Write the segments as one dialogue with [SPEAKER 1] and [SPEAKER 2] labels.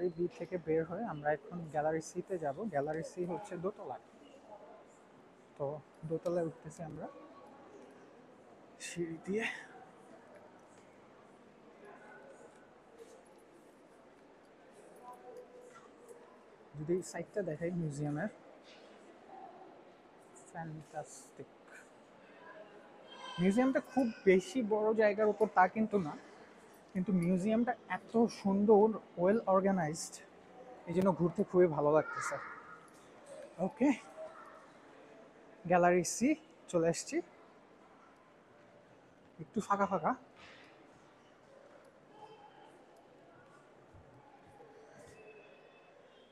[SPEAKER 1] Gallery B থেকে বের হয়ে আমরা এখন গ্যালারি সিতে যাব। গ্যালারি সি হচ্ছে দোতলায়, তো দোতলায় উঠতেছি আমরা সিঁড়ি দিয়ে। যদি সাইডটা দেখাই মিউজিয়ামের, ফ্যান্টাস্টিক। মিউজিয়ামটা খুব বেশি বড় জায়গার উপর তা কিন্তু না, কিন্তু মিউজিয়ামটা এত সুন্দর, ওয়েল অর্গানাইজড, এই জন্য ঘুরতে খুবই ভালো লাগতেছে। ওকে, গ্যালারি সি চলে এসছি, একটু ফাঁকা ফাঁকা।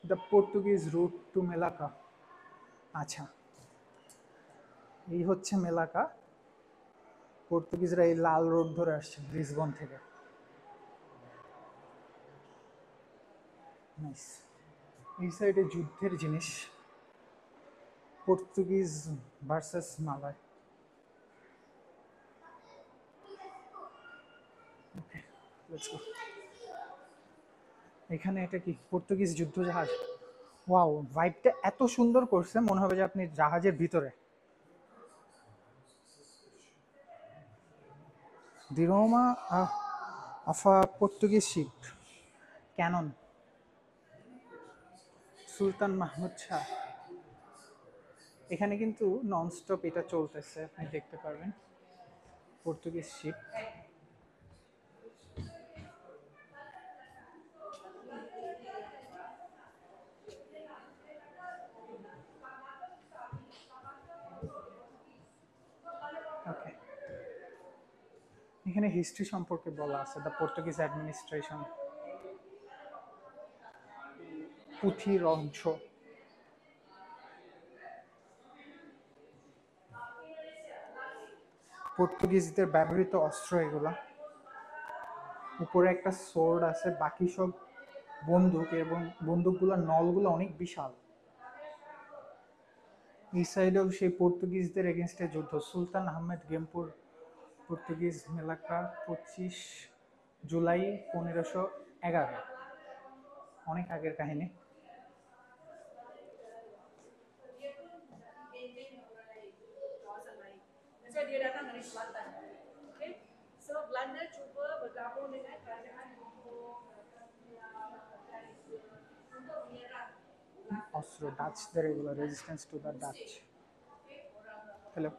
[SPEAKER 1] The Portuguese route to Melaka. আচ্ছা, এই হচ্ছে মেলাকা। পর্তুগিজরা এই লাল রোড ধরে আসছে ব্রিসবন থেকে। নাইস। এই সাইডে যুদ্ধের জিনিস, Portuguese versus Malay. Okay, let's go. এখানে এটা কি পর্তুগিজ যুদ্ধ জাহাজ? ওয়াও, ভাইবটা এত সুন্দর করছে, মনে হবে যে আপনি জাহাজের ভিতরে। দি রোমা of a Portuguese ship, cannon, Sultan Mahmud Shah. এখানে কিন্তু ননস্টপ এটা চলতেছে, আপনি দেখতে পারবেন, পর্তুগিজ শিপ। ওকে, এখানে হিস্ট্রি সম্পর্কে বলা আছে, দ্য পর্তুগিজ অ্যাডমিনিস্ট্রেশন, পুঁথির অংশ। পর্তুগিজদের ব্যবহৃত অস্ত্র এগুলা। উপরে একটা সোর্ড আছে, বাকি সব বন্দুক, এবং বন্দুকগুলোর নলগুলো অনেক বিশাল। এই সাইডেও সেই পর্তুগিজদের এগেনস্টে যুদ্ধ, সুলতান আহমেদ গেমপুর, পর্তুগিজ মেলাকা, 25 জুলাই 1511। অনেক আগের কাহিনী। অস্ত্র ডাচদের এগুলো, resistance to the Dutch. Hello.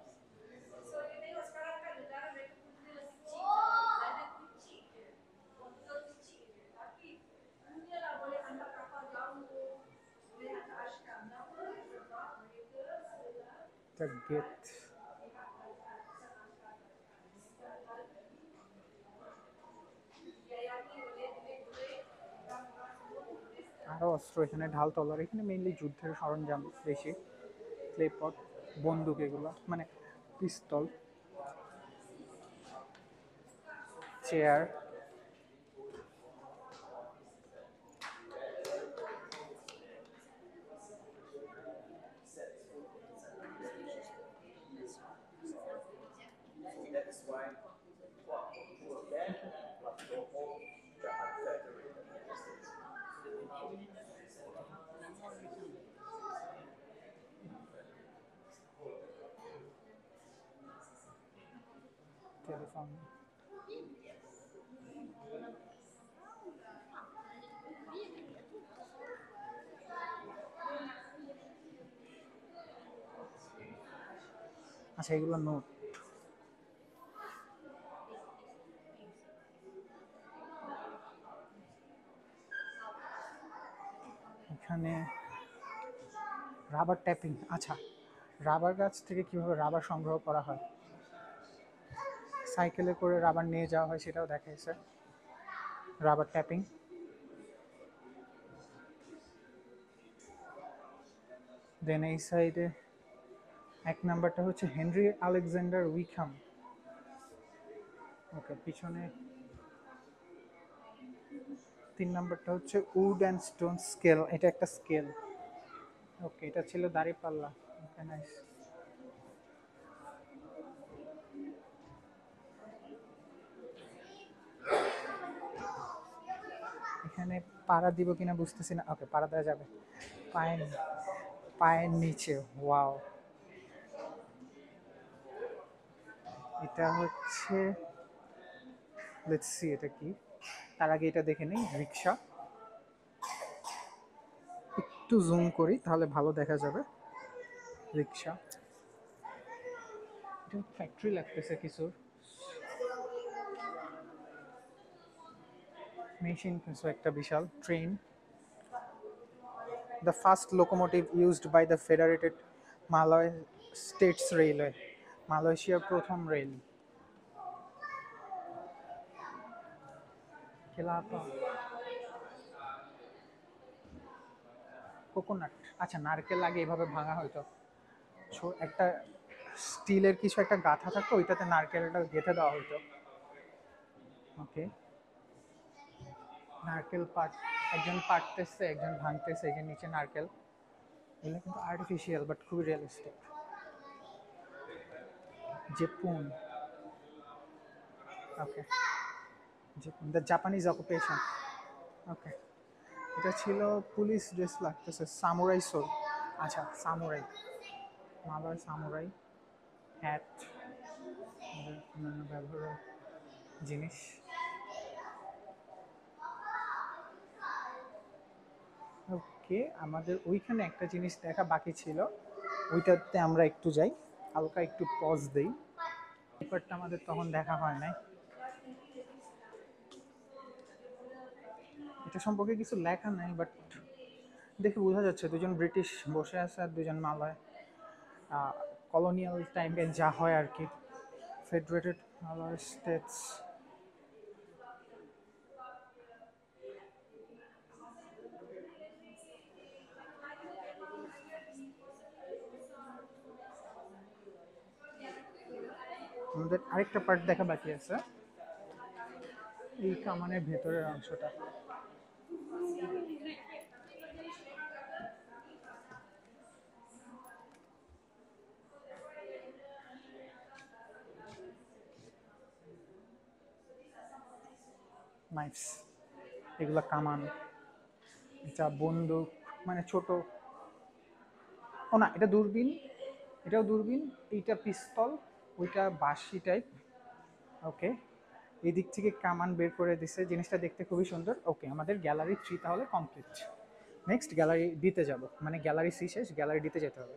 [SPEAKER 1] The gate. আরও অস্ত্র এখানে, ঢাল তলোয়ার। এখানে মেইনলি যুদ্ধের সরঞ্জাম বেশি, ক্লেপট, বন্দুক এগুলো, মানে পিস্তল, চেয়ার। টেলিফোন। আচ্ছা, এগুলো নোট। এখানে রাবার ট্যাপিং। আচ্ছা, রাবার গাছ থেকে কিভাবে রাবার সংগ্রহ করা হয়, সাইকেলে করে রাবার নিয়ে যাওয়া হয়, সেটাও দেখাইছে। Rubber tapping. দেন এই সাইডে এক নাম্বারটা হচ্ছে হেনরি আলেকজান্ডার উইকহাম। ওকে, পিছনে 3 নাম্বারটা হচ্ছে উড অ্যান্ড স্টোন স্কেল, এটা একটা স্কেল। ওকে, এটা ছিল দাঁড়িপাল্লা। ওকে, নাইস। এখানে পাড়া দিব কিনা বুঝতেছি না। ওকে, পাড়া দেওয়া যাবে। পায়ের পায়ের নিচে, ওয়াও। এটা হচ্ছে, লেটস সি এটা কি। তার আগে এটা দেখে নিই, রিক্সা। একটু জুম করি তাহলে ভালো দেখা যাবে। রিক্সা, এটা ফ্যাক্টরি লাগতেছে কিছুর, মেশিন কিছু একটা। বিশাল train, the first locomotive used by the Federated Malay States Railway, মালয়েশিয়ার প্রথম রেল। কেলাপা, কোকোনাট, আচ্ছা নারকেল আগে এভাবে ভাঙা হয়তো। একটা স্টিলের কিছু একটা গাঁথা থাকতো, ওইটাতে নারকেলটা গেঁথে দেওয়া হতো। ওকে, নারকেল পাট, একজন পাটতেছে একজন ভাঙতেছে, এই যে নিচে নারকেল। এগুলো কিন্তু আর্টিফিশিয়াল বাট খুবই realistic. Jepun, okay, Jepun the Japanese occupation. Okay, এটা ছিল পুলিশ ড্রেস লাগতেছে, সামুরাই সোল। আচ্ছা সামুরাই, মালয় সামুরাই হ্যাট, অন্যান্য ব্যবহারের জিনিস। ওকে, আমাদের ওইখানে একটা জিনিস দেখা বাকি ছিল, ওইটাতে আমরা একটু যাই, হালকা একটু পজ দেই। ব্যাপারটা আমাদের তখন দেখা হয় নাই। এটা সম্পর্কে কিছু লেখা নাই, বাট দেখে বোঝা যাচ্ছে দুজন ব্রিটিশ বসে আছে আর দুজন মালয়, কলোনিয়াল টাইমে যা হয় আর কি, ফেডারেটেড মালয় স্টেটস। আমাদের আরেকটা পার্ট দেখা বাকি আছে, এই কামানের ভেতরের অংশটা। নাইস, এগুলা কামান, এটা বন্দুক, মানে ছোট। ও না, এটা দূরবীন, এটাও দূরবীন। এইটা পিস্তল, ওইটা বাঁশি টাইপ। ওকে, এই দিক থেকে কামান বের করে দিছে, জিনিসটা দেখতে খুবই সুন্দর। ওকে, আমাদের গ্যালারি 3 তাহলে কমপ্লিট। নেক্সট গ্যালারি ডিতে যাব, মানে গ্যালারি সি শেষ, গ্যালারি ডিতে যেতে হবে।